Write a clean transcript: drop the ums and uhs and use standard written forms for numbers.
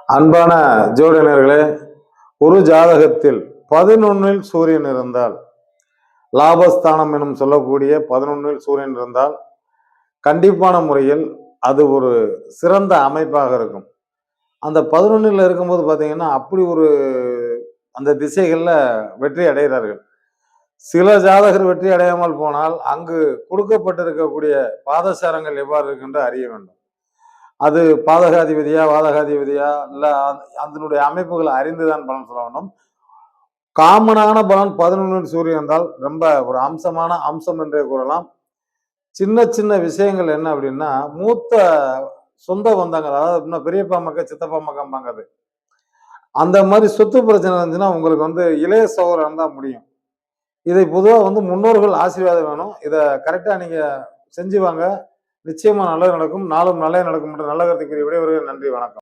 அன்பான ஜோதிடர்களே, ஒரு ஜாதகத்தில் 11ல் சூரியன் இருந்தால், லாபஸ்தானம் எனும் சொல்லக்கூடிய 11ல் சூரியன் இருந்தால் கண்டிப்பான முறையில் அது ஒரு சிறந்த அமைப்பாக இருக்கும். அந்த 11ல் இருக்கும்போது பார்த்தீங்கன்னா, அப்படி ஒரு அந்த திசைகள்ல வெற்றி அடைகிறார்கள். சில ஜாதகர் வெற்றி அடையாமல் போனால், அங்கு கொடுக்கப்பட்டிருக்கக்கூடிய பாதசாரங்கள் எவ்வாறு இருக்கின்ற அறிய வேண்டும். அது பாதகாதிபதியா, வாதகாதிபதியா, இல்ல அதனுடைய அமைப்புகளை அறிந்துதான் பலன் சொல்ல வேண்டும். காமனான பலன் 11ல் சூரியன் இருந்தால் ரொம்ப ஒரு அம்சமான அம்சம் என்றே கூறலாம். சின்ன சின்ன விஷயங்கள் என்ன அப்படின்னா, மூத்த சொந்த பந்தங்கள், அதாவது இன்னும் பெரியப்பா மக்க, சித்தப்பா மக்கம்பாங்க அது. அந்த மாதிரி சொத்து பிரச்சனை இருந்துச்சுன்னா, உங்களுக்கு இளைய சகோதரன் தான் முடியும். இதை பொதுவா முன்னோர்கள் ஆசீர்வாதம் வேணும். இத கரெக்ட்டா நீங்க செஞ்சு வாங்க. நிச்சயமா நல்லது நடக்கும். நாளும் நல்லது நடக்கும் என்ற நல்ல கருத்துக்குரிய விடைபெறுகிறேன். நன்றி, வணக்கம்.